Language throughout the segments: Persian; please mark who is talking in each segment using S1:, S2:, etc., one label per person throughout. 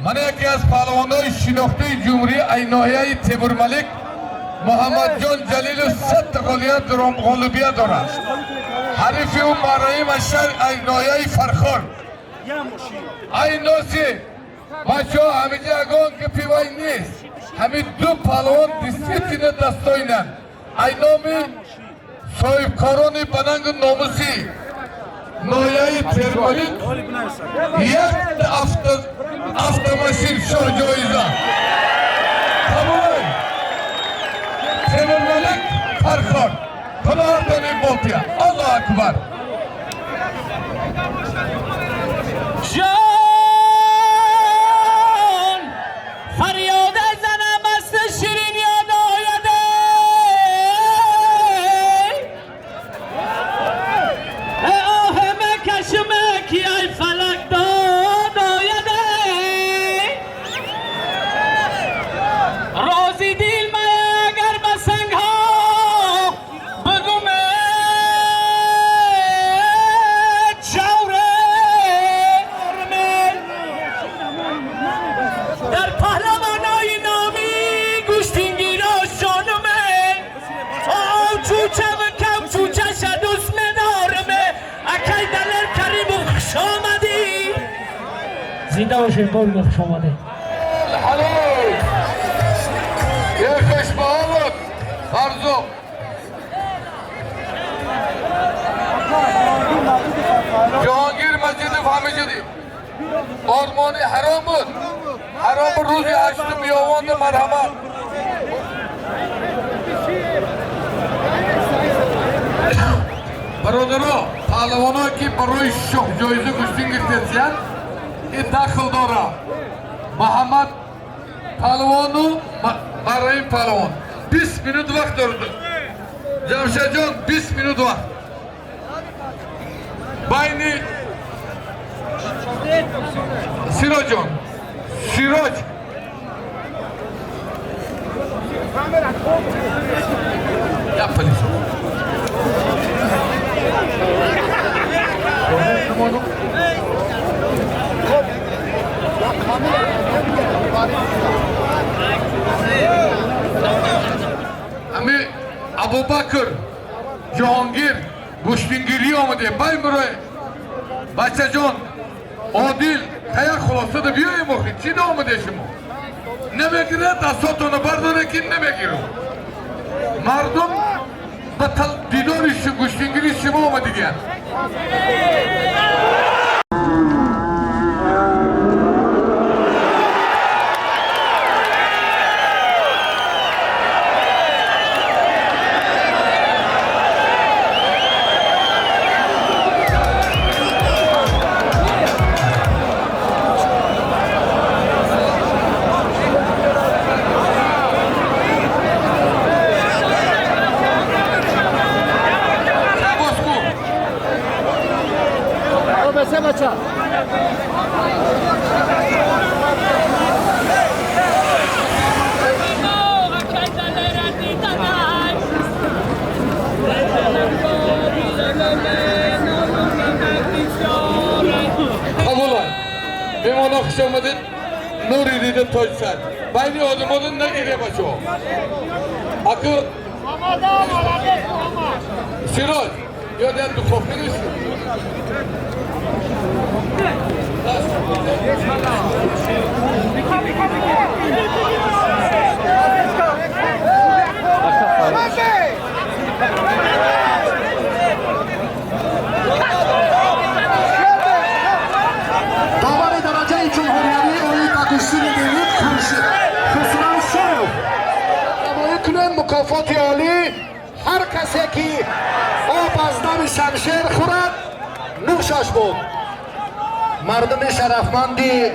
S1: من یکی از پهلوانای شناخته جمهوری ناحیه تیمورملک محمد جان جلیل 100 غالبیت دارد. حریف او مریم اشر ناحیه فرخار. این ناسی بچه ها همیشه اگان که پیوای نیست همین دو پهلوان دیسپلین دستاینن. این نامی صاحبکاران بننگ ناموسی ناحیه تیمورملک یک автомашин شاه جایزه تمام تیمورملک فرخار پناهندگان بولتیا. الله اکبر.
S2: جان فریاد زنم است شیرین یاد آیده آه مکشمک ای فلک داد آیده رازی دیل من اگر به سنگ ها بگم جوره در پهلوانای نامی گوشتینگی را شانمه آو چوچه و کم چوچه شدوس منارمه اکی دلر کریم و خوش آمدی زنده باشین بول خوش آمده
S1: حلال یک خوشبهالت فرزو جهانگیر مسجد فهمیدی آرمانی حرام بود. حرام روزی 8 بیاوند مرحمت. برادرها پهلوانایی که برای شاه جایزه گشتین گرفتند این دخل داره. محمد پهلوان و مریم پهلوان 20 minut وقت دارد. جمشید جان 20 minut وقت بین سیراج جان سیراج یا پلیس امی ابوبکر جهانگیر گوشتینگیری آمده بای برای بچه جان عادل تیا خلاصه ده بیایی مخی چی ده آمده شما نمیگیره دستاتونو برداره که نمیگیره مردم به دیدار گوشتینگیری شما آمده گیرن.
S3: Bese bacha.
S1: Abulay, bemana hoş geldin. Nuri dedi toysan. Bayni odamın ne gire bacho. Akı. Siroj, ya da dukhofiniz.
S3: داور درجه جمهوری اوی تکشیر دیوید خورشید خسرو شروع نمایی کنن مکافات عالی هر کسی که آب از دم شمشیر خورد نوشش بود. مردم شرفمندی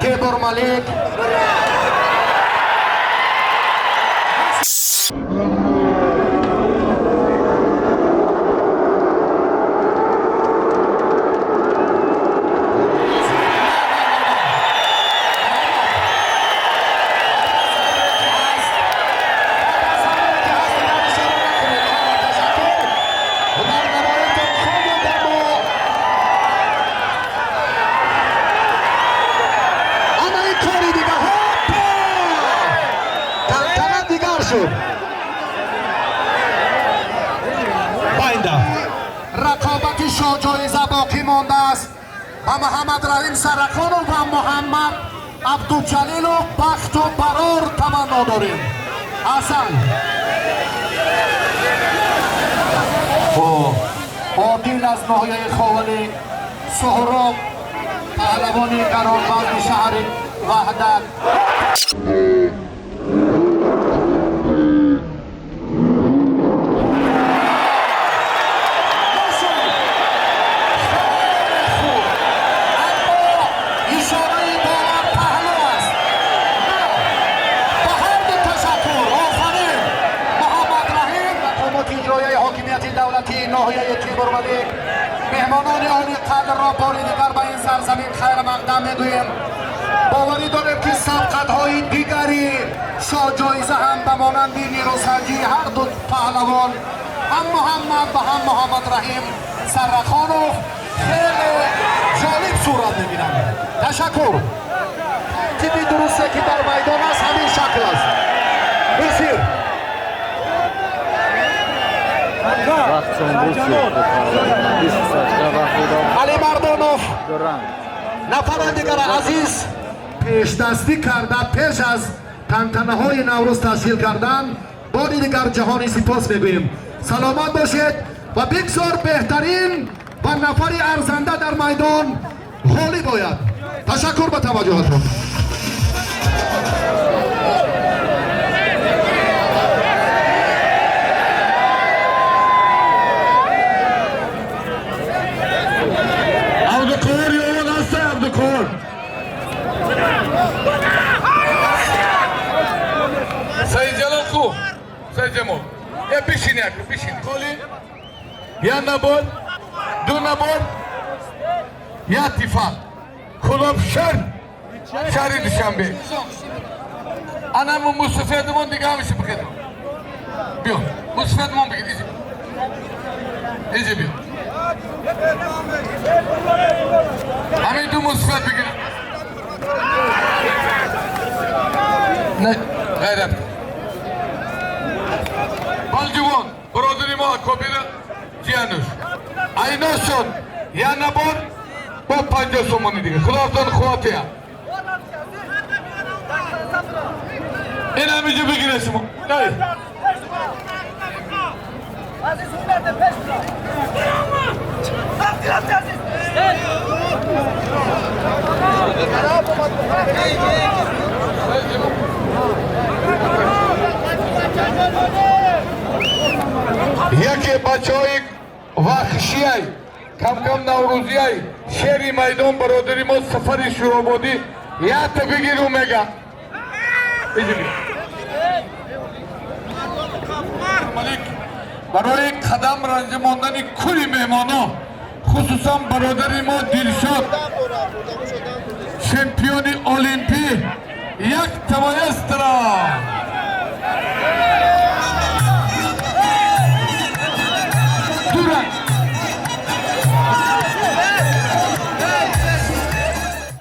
S3: تیمورملک شد.
S2: باینده
S3: رقابت شاجایزه باقی مانده است و محمد رحیم سرخانov و محمد عبدالجلیل و بخت و برار تمنا داریم. حسن عادل از ناحیه خاوری، سهراب پهلوانی قرارمند شهر وحدت. دولتی ناحیه تیمورملیک مهمانان عالی قدر را بار دیگر به این سرزمین خیر مقدم میگوییم. باوری داریم که سبقت‌های دیگری شاجایزه هم به مانند نیروسنجی هر دو پهلوان هم محمد و هم محمد رحیم سرخانov خیلی جالب صورت می‌بینند. تشکر. تیمی درسته که در میدان است همین شکل است. بسیار علی مردانوف نفر دیگر عزیز پیش دستی کرده پیش از تنتنه های نوروز تشکیل کردن باری دیگر جهانی سپاس میگوییم. سلامت باشید و بسیار بهترین و نفر ارزنده در میدان حالی باید. تشکر به توجهتون.
S1: Sayın Celal Ku, Sayın Cemal. Ya pişin ya, pişin. Koli, ya nabol, du nabol, ya tifak. Kulüp şer, şerri Duşanbe. Anamın Mustafa Edmon digamışı bu kadar. Biyo, Mustafa Edmon bir gideceğim. İyice biyo. Ami du Mustafa bir gideceğim. Ne? Gayret. Balcıvan, Brodurima, Kopira, Cihanuş. Aynosun, Yanabon, bu panca somunu diye. Kulaftan kuatıya. İnamici bir giresim. Hayır.
S4: Aziz Hümer'de peş bırak. Aziz Aziz.
S1: یکی بچه‌های وحشی‌ای کم کم نوروزی‌ای شهری میدان برادری ما سفر شروع بودی یا تو بگیرو میگم برای قدم رنج ماندن کلی مهمانا خصوصا برادری ما دلشاد چمپیون المپی یک توانست